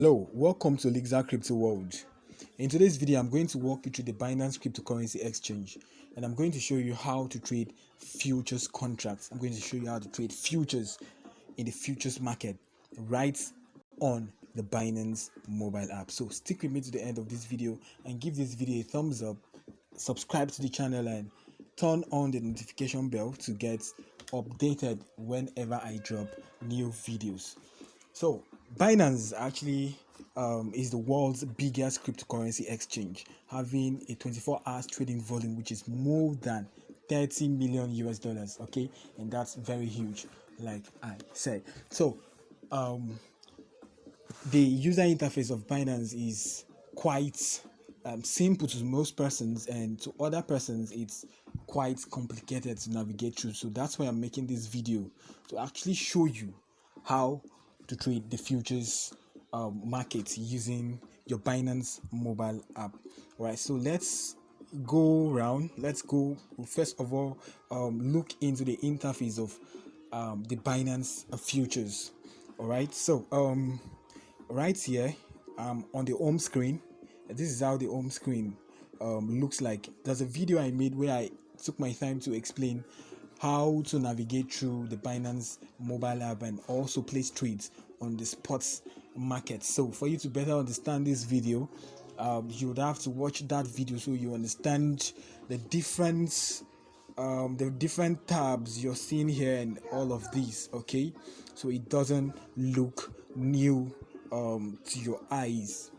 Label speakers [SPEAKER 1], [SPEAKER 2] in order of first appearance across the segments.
[SPEAKER 1] Hello, welcome to Liquidation Crypto World. In today's video, I'm going to walk you through the Binance Cryptocurrency Exchange, and I'm going to show you how to trade futures contracts. I'm going to show you how to trade futures in the futures market right on the Binance mobile app. So stick with me to the end of this video and give this video a thumbs up, subscribe to the channel, and turn on the notification bell to get updated whenever I drop new videos. So Binance actually is the world's biggest cryptocurrency exchange, having a 24 hours trading volume which is more than 30 million US dollars. Okay, and that's very huge, like I said. So the user interface of Binance is quite simple to most persons, and to other persons it's quite complicated to navigate through. So that's why I'm making this video, to actually show you how to trade the futures market using your Binance mobile app. All right, so let's go around. Let's go first of all, look into the interface of the Binance futures. All right, so right here on the home screen, this is how the home screen looks like. There's a video I made where I took my time to explain how to navigate through the Binance mobile app and also place trades on the sports market. So for you to better understand this video, you would have to watch that video so you understand the different tabs you're seeing here and all of these. Okay, so it doesn't look new to your eyes.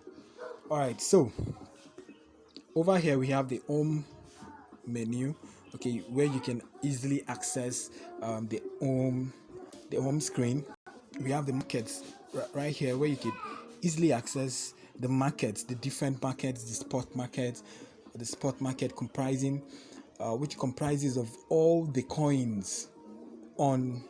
[SPEAKER 1] All right, so over here we have the home menu, okay, where you can easily access the home screen. We have the markets right here, where you can easily access the markets, the different markets, the spot market comprising which comprises of all the coins on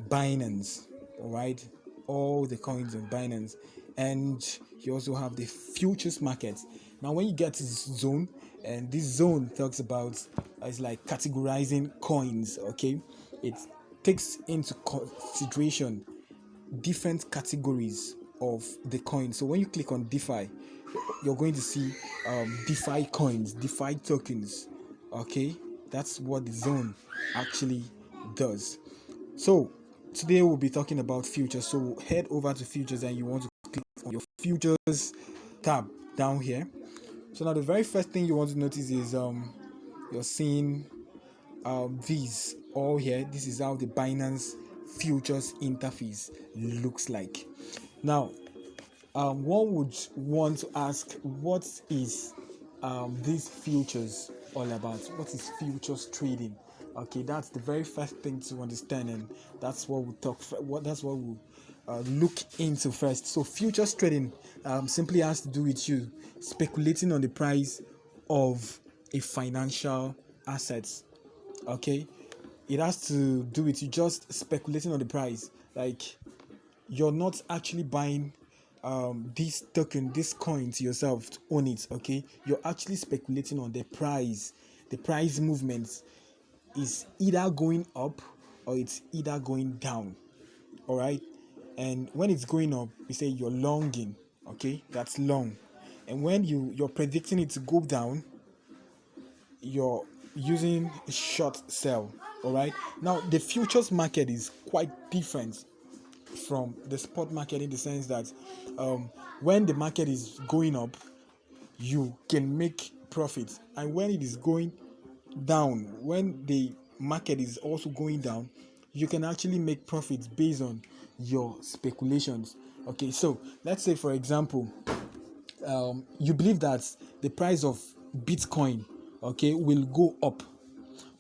[SPEAKER 1] Binance. All right, all the coins on Binance. And you also have the futures market. Now when you get to this zone, and this zone talks about it's like categorizing coins. Okay, it takes into consideration different categories of the coin. So when you click on DeFi, you're going to see DeFi coins, DeFi tokens. Okay, that's what the zone actually does. So today we'll be talking about futures. So head over to futures and you want to click on your futures tab down here. So now the very first thing you want to notice is you're seeing these all here. This is how the Binance futures interface looks like. Now one would want to ask, what is these futures all about? What is futures trading? Okay, that's the very first thing to understand, and that's what we'll look into first. So futures trading simply has to do with you speculating on the price of a financial asset. Okay, it has to do with you just speculating on the price. Like, you're not actually buying this token, this coin to yourself to own it. Okay, you're actually speculating on the price. The price movements is either going up or it's either going down. All right, and when it's going up, we say you're longing. Okay, that's long. And when you're predicting it to go down, you're using a short sell. All right, now the futures market is quite different from the spot market, in the sense that when the market is going up, you can make profits, and when it is going down, when the market is also going down, you can actually make profits based on your speculations. Okay, so let's say, for example, you believe that the price of Bitcoin, okay, will go up,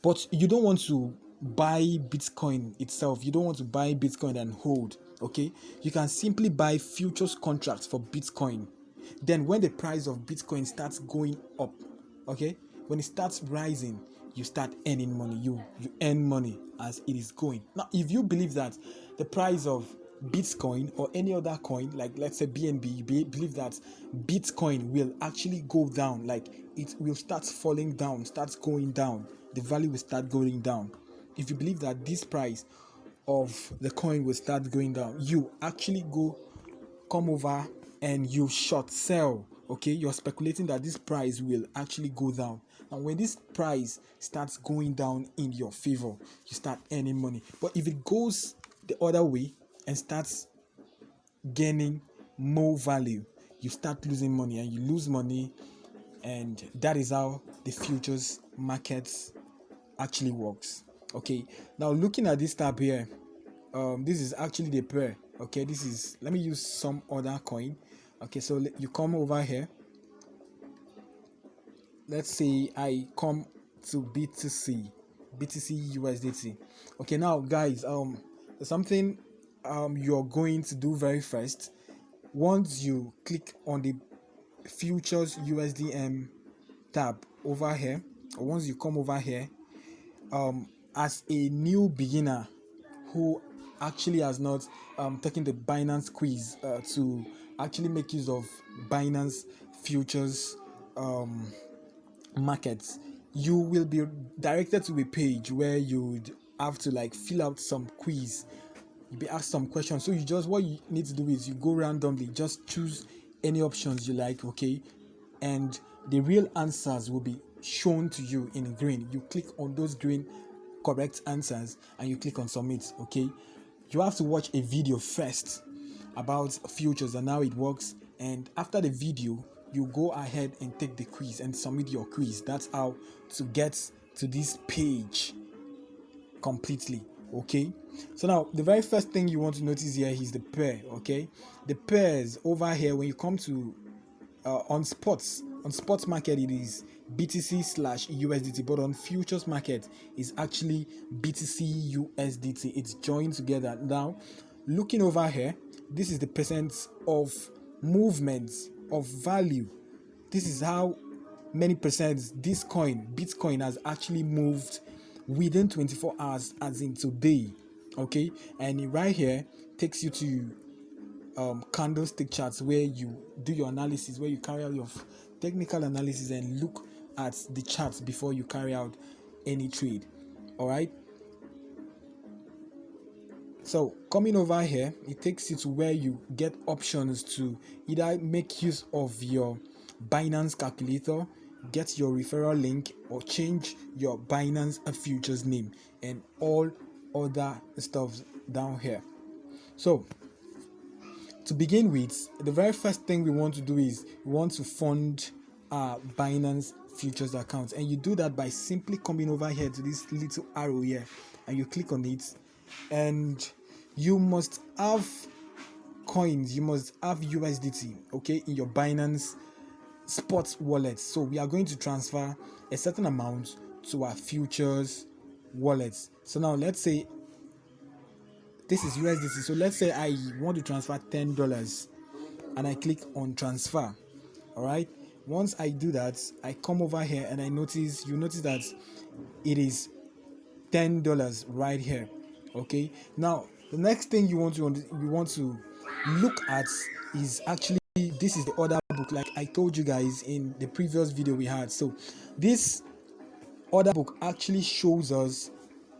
[SPEAKER 1] but you don't want to buy Bitcoin itself. You don't want to buy Bitcoin and hold. Okay, you can simply buy futures contracts for Bitcoin. Then when the price of Bitcoin starts going up, okay, when it starts rising, you start earning money. You earn money as it is going. Now if you believe that the price of Bitcoin or any other coin, like let's say BNB, you believe that Bitcoin will actually go down, like it will start falling down, starts going down, the value will start going down. If you believe that this price of the coin will start going down, you actually come over and you short sell, okay, you're speculating that this price will actually go down. And when this price starts going down in your favor, you start earning money. But if it goes the other way and starts gaining more value, you start losing money, and you lose money. And that is how the futures markets actually works. Okay, now looking at this tab here, this is actually the pair. Okay, this is, let me use some other coin. Okay, so you come over here. Let's say I come to BTC USDT. Okay, now guys, something you're going to do very first. Once you click on the futures USDM tab over here, or once you come over here, as a new beginner who actually has not taken the Binance quiz to actually make use of Binance futures markets, you will be directed to a page where you would have to like fill out some quiz. You'll be asked some questions. So what you need to do is you go randomly, just choose any options you like, okay, and the real answers will be shown to you in green. You click on those green correct answers and you click on submit. Okay, you have to watch a video first about futures and how it works, and after the video you go ahead and take the quiz and submit your quiz. That's how to get to this page completely. Okay, so now the very first thing you want to notice here is the pair. Okay, the pairs over here, when you come to on spots market, it is BTC/USDT, but on futures market is actually BTC USDT. It's joined together. Now looking over here, this is the percent of movement of value. This is how many percent this coin, Bitcoin, has actually moved within 24 hours, as in today. Okay, and right here takes you to Candlestick Charts, where you do your analysis, where you carry out your technical analysis and look at the charts before you carry out any trade. All right, so coming over here, it takes you to where you get options to either make use of your Binance calculator, get your referral link, or change your Binance futures name, and all other stuff down here. So to begin with, the very first thing we want to do is we want to fund our Binance futures account, and you do that by simply coming over here to this little arrow here and you click on it, and you must have coins, you must have USDT, okay, in your Binance spot wallet. So we are going to transfer a certain amount to our futures wallets. So now let's say this is USDT. So let's say I want to transfer $10 and I click on transfer. All right. Once I do that, I come over here and you notice that it is $10 right here. Okay. Now the next thing you want to look at is actually, this is the order book, like I told you guys in the previous video we had. So this order book actually shows us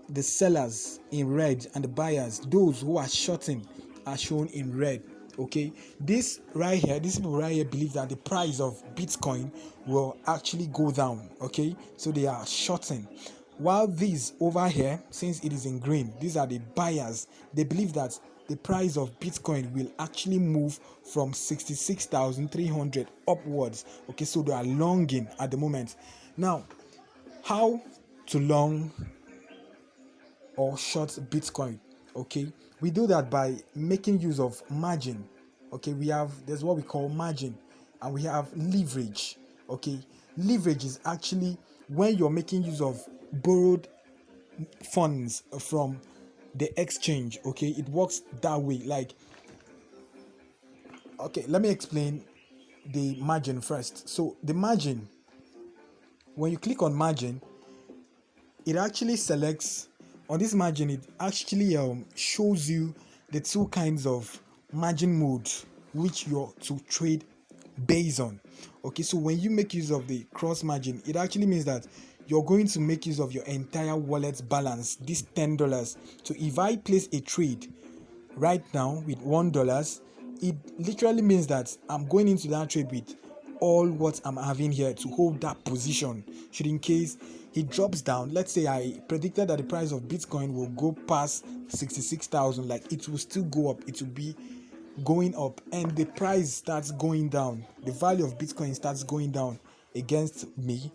[SPEAKER 1] the sellers in red and the buyers, those who are shorting, are shown in red. Okay, these people right here believe that the price of Bitcoin will actually go down. Okay, so they are shorting, while these over here, since it is in green, these are the buyers. They believe that the price of Bitcoin will actually move from 66,300 upwards. Okay, so they are longing at the moment. Now, how to long or short Bitcoin? Okay, we do that by making use of margin. Okay, there's what we call margin, and we have leverage. Okay, leverage is actually when you're making use of borrowed funds from the exchange. Okay, it works that way. Like, okay, let me explain the margin first. So the margin, when you click on margin, it actually selects on this margin, it actually shows you the two kinds of margin mode which you're to trade based on. Okay, so when you make use of the cross margin, it actually means that you're going to make use of your entire wallet balance, this $10. So if I place a trade right now with $1, it literally means that I'm going into that trade with all what I'm having here to hold that position. Should in case it drops down, let's say I predicted that the price of Bitcoin will go past 66,000, like it will still go up, it will be going up, and the price starts going down, the value of Bitcoin starts going down against me.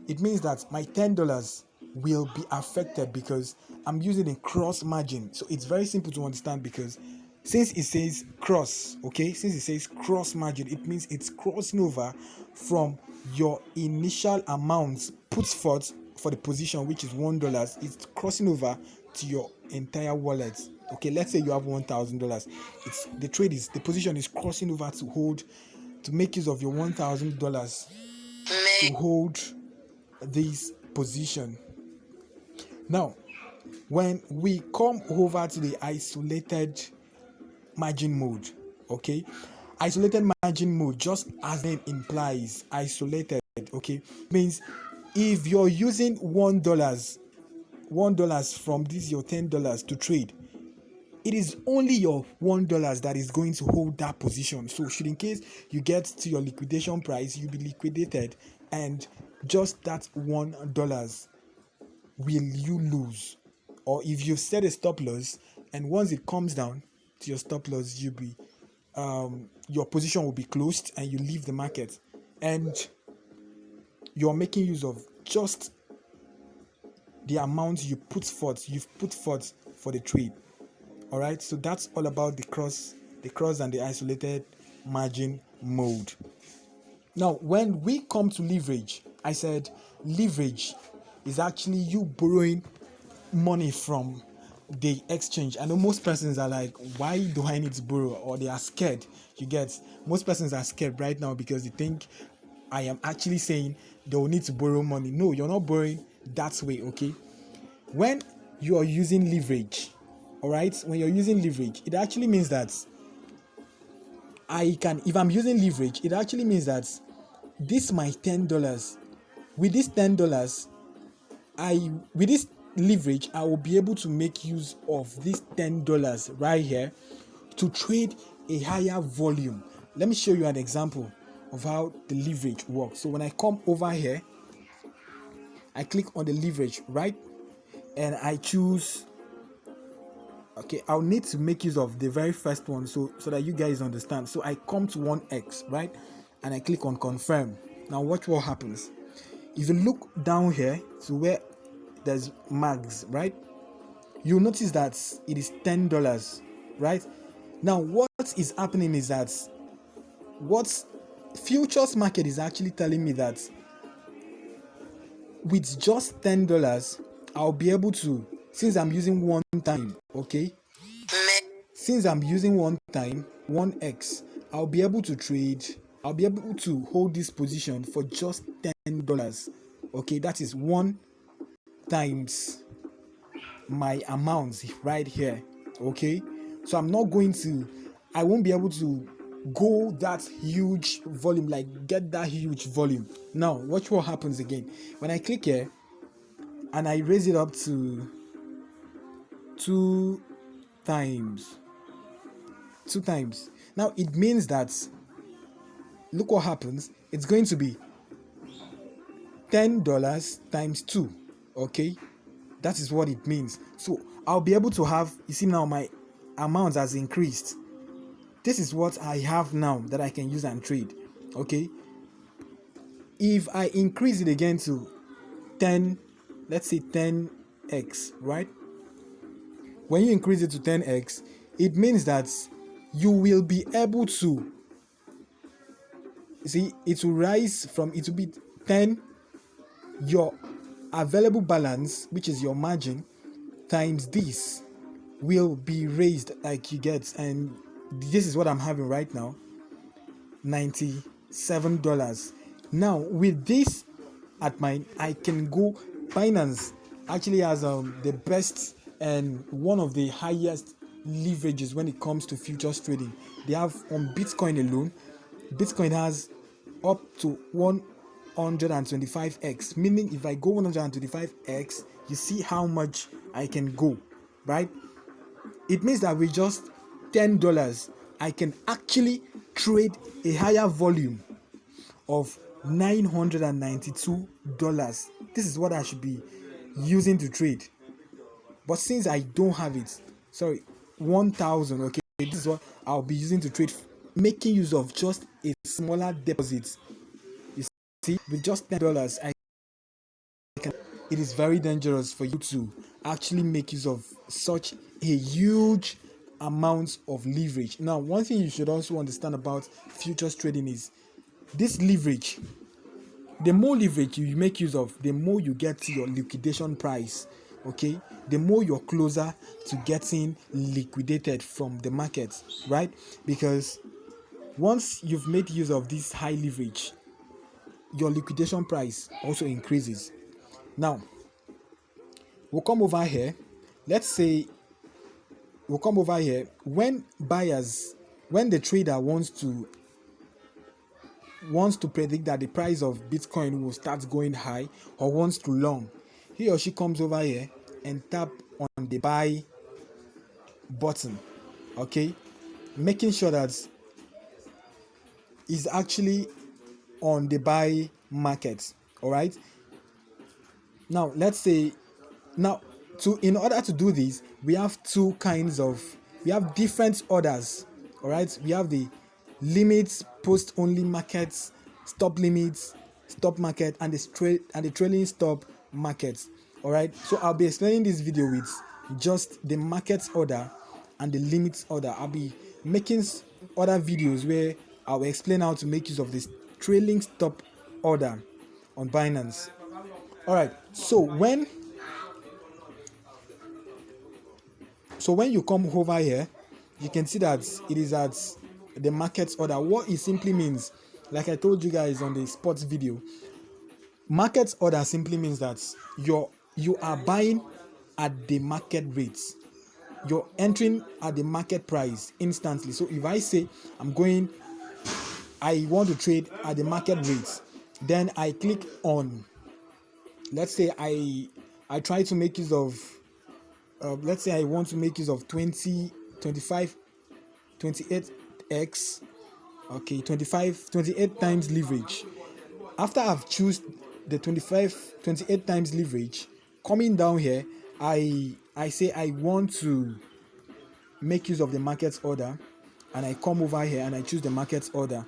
[SPEAKER 1] It means that my $10 will be affected because I'm using a cross margin. So it's very simple to understand, because since it says cross, okay, since it says cross margin, it means it's crossing over from your initial amount put forth for the position, which is $1. It's crossing over to your entire wallet. Okay, let's say you have $1,000. It's the position is crossing over to make use of your $1,000 to hold this position. Now, when we come over to the isolated margin mode, okay, isolated margin mode, just as the name implies, isolated, okay, means if you're using $1 from this your $10 to trade, it is only your $1 that is going to hold that position. So should in case you get to your liquidation price, you'll be liquidated, and just that $1 will you lose. Or if you've set a stop loss, and once it comes down to your stop loss, your position will be closed and you leave the market, and you're making use of just the amount you've put forth for the trade. All right, so that's all about the cross and the isolated margin mode. Now, when we come to leverage, I said leverage is actually you borrowing money from the exchange. I know most persons are like, why do I need to borrow? Or they are scared. You get, most persons are scared right now because they think I am actually saying they will need to borrow money. No, you're not borrowing that way, okay? When you are using leverage, all right, when you're using leverage, it actually means that if I'm using leverage, it actually means that this my $10. With this $10, with this leverage, I will be able to make use of this $10 right here to trade a higher volume. Let me show you an example of how the leverage works. So when I come over here, I click on the leverage, right? And I choose, okay, I'll need to make use of the very first one so that you guys understand. So I come to 1x, right? And I click on confirm. Now watch what happens. If you look down here to where there's mags, right, you'll notice that it is $10, right? Now what is happening is that what futures market is actually telling me that with just $10, I'll be able to, since I'm using one time, okay, since I'm using one time 1x, I'll be able to hold this position for just $10. Okay, that is 1 times my amount right here. Okay, so I won't be able to go that huge volume, like get that huge volume. Now watch what happens again when I click here and I raise it up to 2 times. Now it means that, look what happens, it's going to be $10 times 2. Okay, that is what it means. So I'll be able to have, you see now my amount has increased. This is what I have now that I can use and trade. Okay, if I increase it again to 10, let's say 10x, right? When you increase it to 10x, it means that you will be able to see it will rise from, it will be 10, your available balance, which is your margin, times this will be raised, like you get, and this is what I'm having right now, $97. Now with this at mine, I can go. Binance actually has the best and one of the highest leverages when it comes to futures trading. They have on Bitcoin alone, Bitcoin has up to 125x, meaning if I go 125x, you see how much I can go, right? It means that with just $10, I can actually trade a higher volume of $992. This is what I should be using to trade. But since I don't have it, sorry, 1,000, okay, this is what I'll be using to trade, making use of just a smaller deposit. You see, with just $10, it is very dangerous for you to actually make use of such a huge amount of leverage. Now, one thing you should also understand about futures trading is this leverage. The more leverage you make use of, the more you get to your liquidation price. Okay, the more you're closer to getting liquidated from the market, right? Because once you've made use of this high leverage, your liquidation price also increases. Now, we'll come over here. Let's say we'll come over here when the trader wants to predict that the price of Bitcoin will start going high or wants to long, he or she comes over here and tap on the buy button, okay, making sure that is actually on the buy market. All right, now let's say in order to do this, we have different orders. All right, we have the limits, post only markets, stop limits, stop market, and the trailing stop markets. All right, so I'll be explaining this video with just the market order and the limits order. I'll be making other videos where I'll explain how to make use of this trailing stop order on Binance. All right, so when you come over here, you can see that it is at the market order. What it simply means, like I told you guys on the sports video, market order simply means that you are buying at the market rate. You're entering at the market price instantly. So if I say I want to trade at the market rate, then I click on, let's say I try to make use of let's say I want to make use of 20, 25, 28x, okay, 28 times leverage. After I've choose the 28 times leverage, coming down here, I say I want to make use of the market order, and I come over here and I choose the market order.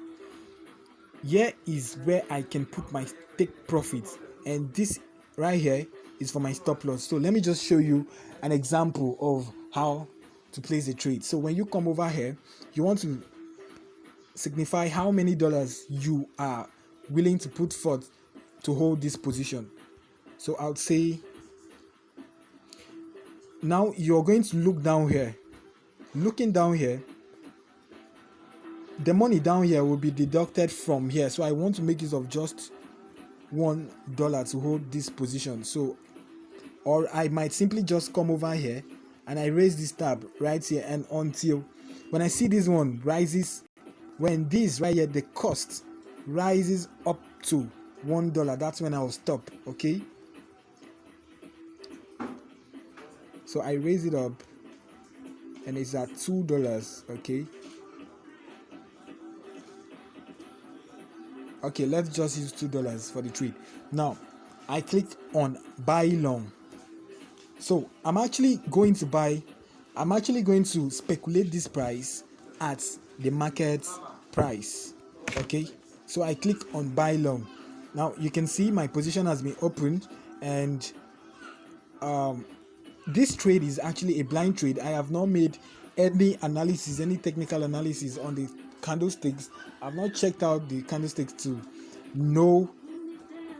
[SPEAKER 1] Here is where I can put my take profit, and this right here is for my stop loss. So let me just show you an example of how to place a trade. So when you come over here, you want to signify how many dollars you are willing to put forth to hold this position. So I'll say now you're going to look down here. Looking down here, the money down here will be deducted from here. So I want to make use of just $1 to hold this position. So, or I might simply just come over here and I raise this tab right here, and until when I see this one rises, when this right here, the cost rises up to $1, that's when I'll stop. Okay, so I raise it up and it's at $2. Okay, let's just use $2 for the trade. Now I click on buy long. So I'm actually going to speculate this price at the market price. Okay, so I click on buy long. Now you can see my position has been opened, and this trade is actually a blind trade. I have not made any technical analysis on the candlesticks. I've not checked out the candlesticks to know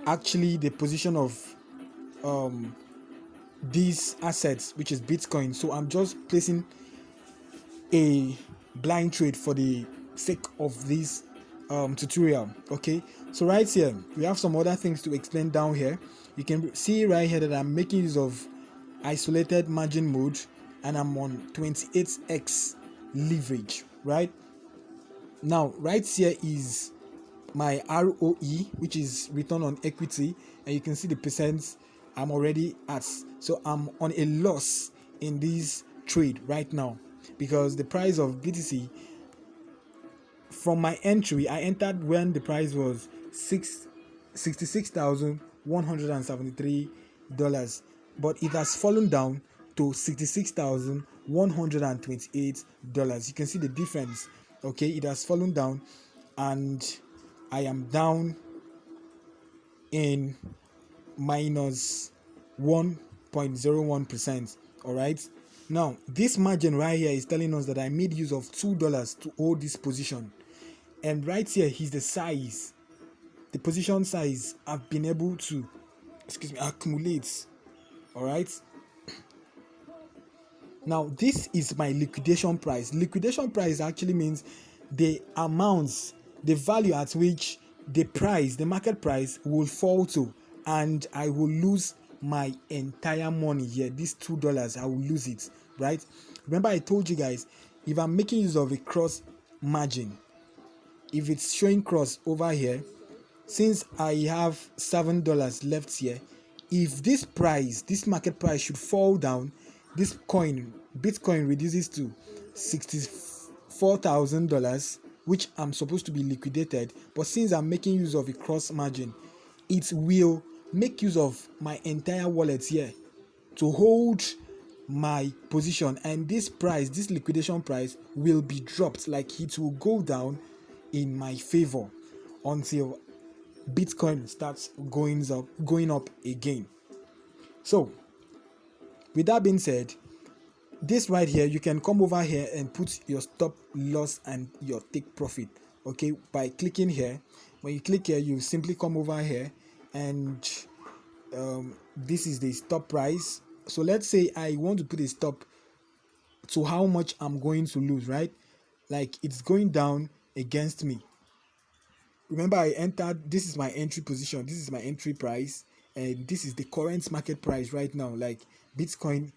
[SPEAKER 1] actually the position of these assets, which is Bitcoin. So I'm just placing a blind trade for the sake of this tutorial. Okay, so right here we have some other things to explain. Down here you can see right here that I'm making use of isolated margin mode, and I'm on 28x leverage. Right now, right here is my ROE, which is return on equity, and you can see the percent I'm already at. So I'm on a loss in this trade right now because the price of BTC from my entry, I entered when the price was $66,173, but it has fallen down to $66,128. You can see the difference. Okay, it has fallen down, and I am down in minus 1.01%. All right. Now, this margin right here is telling us that I made use of $2 to hold this position. And right here is the size, the position size I've been able to, accumulate. All right. Now, this is my liquidation price. Liquidation price actually means the amounts, the value at which the market price will fall to, and I will lose my entire money here. This $2, I will lose it, right? Remember, I told you guys, if I'm making use of a cross margin, if it's showing cross over here, since I have $7 left here, if this market price should fall down, this Bitcoin reduces to $64,000, which I'm supposed to be liquidated. But since I'm making use of a cross margin, it will make use of my entire wallet here to hold my position, and this liquidation price will be dropped. Like, it will go down in my favor until Bitcoin starts going up again. So, with that being said, this right here, you can come over here and put your stop loss and your take profit. Okay, by clicking here. When you click here, you simply come over here, and this is the stop price. So let's say I want to put a stop to how much I'm going to lose, right? Like, it's going down against me. Remember, I entered, this is my entry position, this is my entry price, and this is the current market price right now. Like, Bitcoin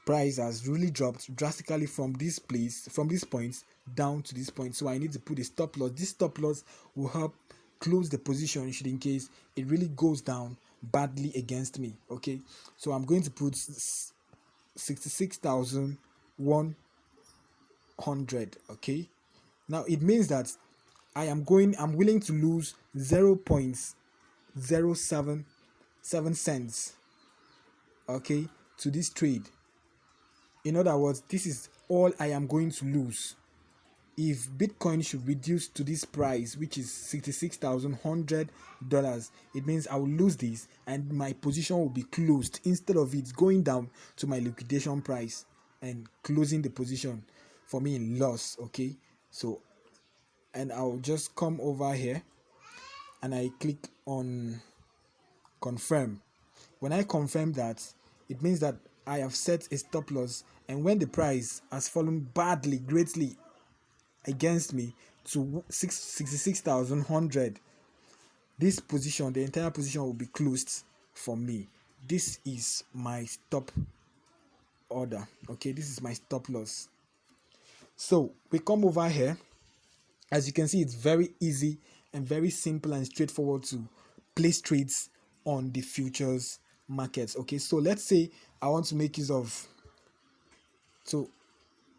[SPEAKER 1] price has really dropped drastically from this point down to this point. So I need to put a stop loss. This stop loss will help close the position should in case it really goes down badly against me. Okay, so I'm going to put 66,100. Okay, now it means that I'm willing to lose 0.077 cents, okay, to this trade. In other words, this is all I am going to lose. If Bitcoin should reduce to this price, which is $66,100, it means I will lose this, and my position will be closed instead of it going down to my liquidation price and closing the position for me in loss. Okay, so, and I'll just come over here and I click on confirm. When I confirm that, it means that I have set a stop loss, and when the price has fallen greatly against me to 66,100, this position, the entire position, will be closed for me. This is my stop order. Okay, this is my stop loss. So we come over here. As you can see, it's very easy and very simple and straightforward to place trades on the futures markets. Okay, so let's say I want to make use of, so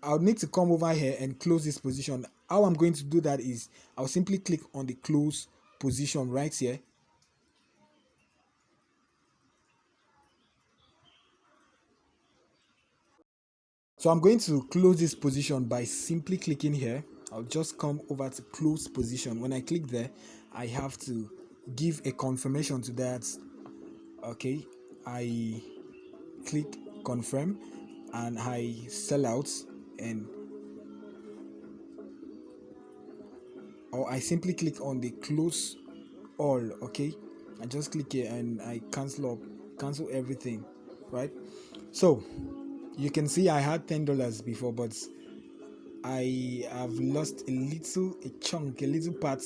[SPEAKER 1] I'll need to come over here and close this position. How I'm going to do that is I'll simply click on the close position right here. So I'm going to close this position by simply clicking here. I'll just come over to close position. When I click there, I have to give a confirmation to that. Okay, I click confirm and I sell out, or I simply click on the close all. Okay, I just click here and I cancel everything, right? So you can see I had $10 before, but I have lost a little part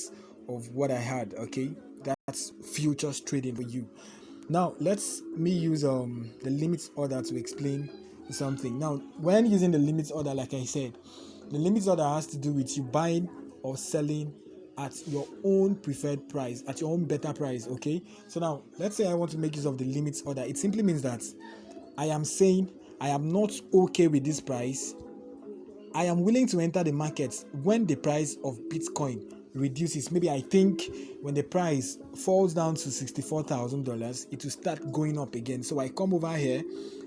[SPEAKER 1] of what I had. Okay, that's futures trading for you. Now let's use the limit order to explain something. Now, when using the limit order, like I said, the limit order has to do with you buying or selling at your own preferred price, at your own better price. Okay, so now let's say I want to make use of the limit order. It simply means that I am saying I am not okay with this price, I am willing to enter the market when the price of Bitcoin reduces. Maybe I think when the price falls down to $64,000, it will start going up again. So I come over here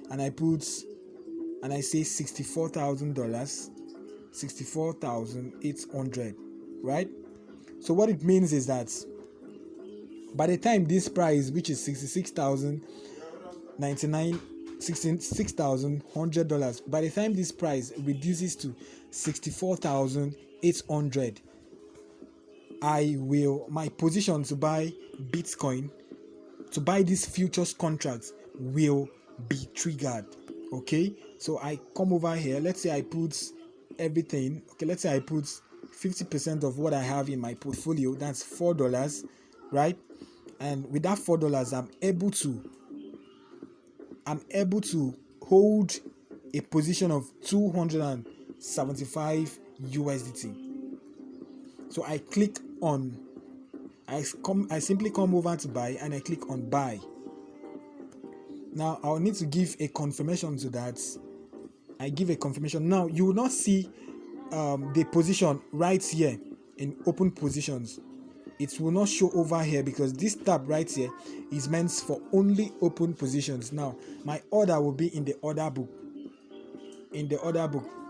[SPEAKER 1] and I say $64,000, 64,800, right? So what it means is that by the time this price, which is $66,100, by the time this price reduces to 64,800, my position to buy Bitcoin, to buy these futures contracts, will be triggered. Okay, so I come over here. Let's say I put everything. Okay, let's say I put 50% of what I have in my portfolio. That's $4, right? And with that $4, I'm able to hold a position of 275 USDT. So I simply come over to buy and I click on buy. Now I'll need to give a confirmation to that. I give a confirmation. Now you will not see the position right here in open positions. It will not show over here because this tab right here is meant for only open positions. Now my order will be in the order book.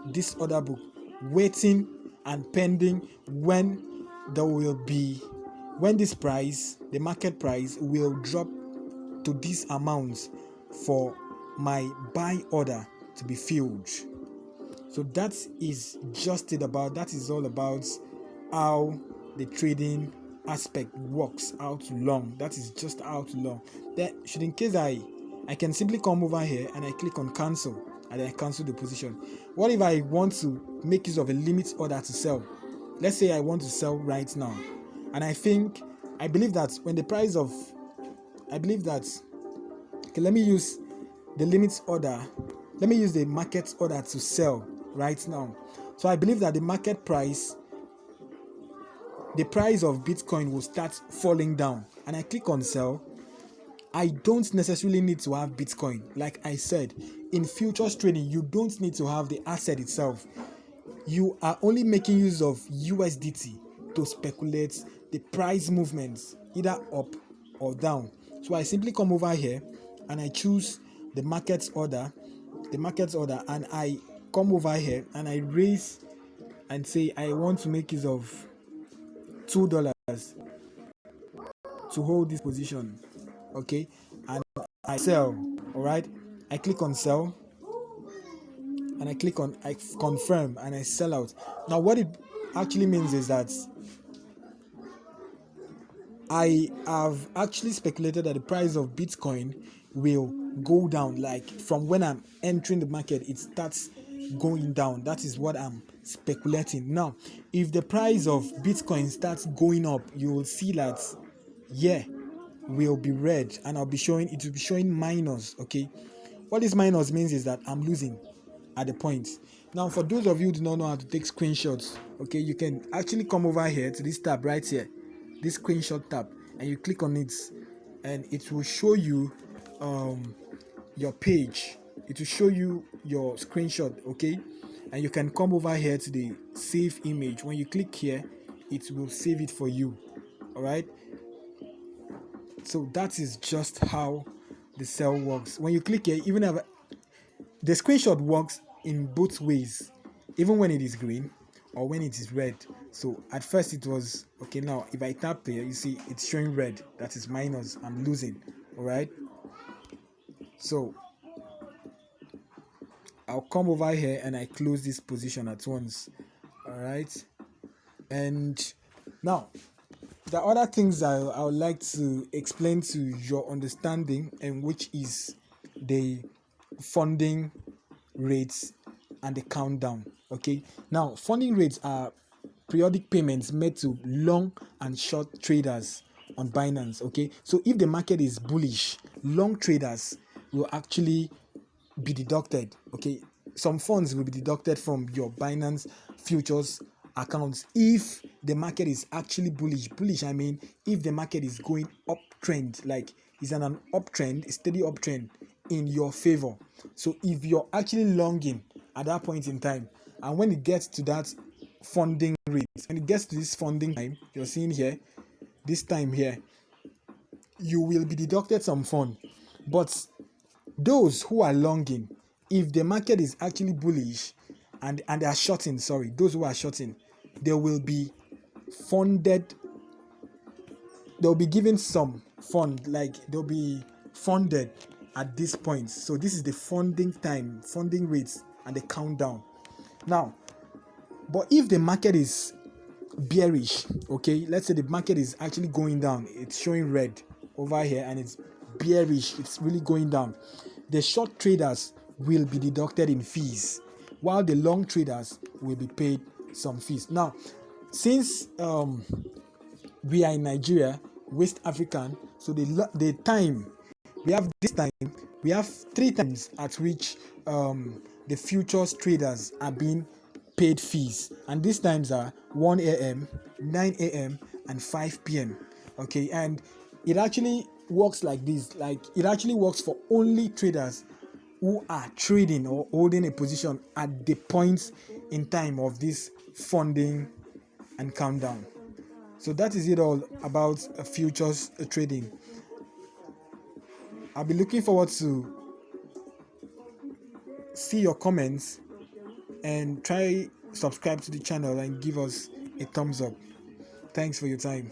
[SPEAKER 1] This order book, waiting and pending when this price, the market price, will drop to these amounts for my buy order to be filled. So that is all about how the trading aspect works out long. That is just out long. In case I can simply come over here and I click on cancel and I cancel the position. What if I want to make use of a limit order to sell? Let's say I want to sell right now, and I believe that when the price of let me use the limit order. Let me use the market order to sell right now. So I believe that the price of Bitcoin will start falling down, and I click on sell. I don't necessarily need to have Bitcoin. Like I said, in futures trading, you don't need to have the asset itself. You are only making use of USDT to speculate the price movements, either up or down. So I simply come over here and I choose the market order, and I come over here and I raise and say I want to make use of $2 to hold this position. Okay, and I sell. All right, I click on sell and I confirm and I sell out. Now what it actually means is that I have actually speculated that the price of Bitcoin will go down. Like from when I'm entering the market, it starts going down. That is what I'm speculating. Now, if the price of Bitcoin starts going up, you will see that will be red, and it will be showing minus. Okay, what this minus means is that I'm losing at the point. Now, for those of you who do not know how to take screenshots, okay, you can actually come over here to this tab right here, this screenshot tab, and you click on it, and it will show you your page. It will show you your screenshot, okay, and you can come over here to the save image. When you click here, it will save it for you. All right, so that is just how the sell works. When you click here, even if the screenshot works in both ways, even when it is green or when it is red. So at first it was okay. Now if I tap here, you see it's showing red. That is minus. I'm losing. All right, so I'll come over here and I close this position at once. All right, and now the other things I would like to explain to your understanding, and which is the funding rates and the countdown. Okay, now funding rates are periodic payments made to long and short traders on Binance. Okay, so if the market is bullish, long traders will actually be deducted. Okay, some funds will be deducted from your Binance futures accounts if the market is actually bullish. I mean, if the market is going uptrend, like it's an uptrend, a steady uptrend in your favor. So if you're actually longing at that point in time, And when it gets to that funding rate, when it gets to this funding time, you're seeing here, this time here, you will be deducted some fund. But those who are longing, if the market is actually bullish and they are shorting, sorry, those who are shorting, they will be funded, they'll be given some fund, like they'll be funded at this point. So this is the funding time, funding rates, and the countdown. Now, but if the market is bearish, okay, let's say the market is actually going down, it's showing red over here and it's bearish, it's really going down, the short traders will be deducted in fees, while the long traders will be paid some fees. Now, since we are in Nigeria, West African, so the time we have, this time we have 3 times at which the futures traders are being paid fees, and these times are 1 a.m., 9 a.m., and 5 p.m. Okay, and it actually works like this, like it actually works for only traders who are trading or holding a position at the points in time of this funding and countdown. So that is it all about futures trading. I'll be looking forward to see your comments, and try subscribe to the channel and give us a thumbs up. Thanks for your time.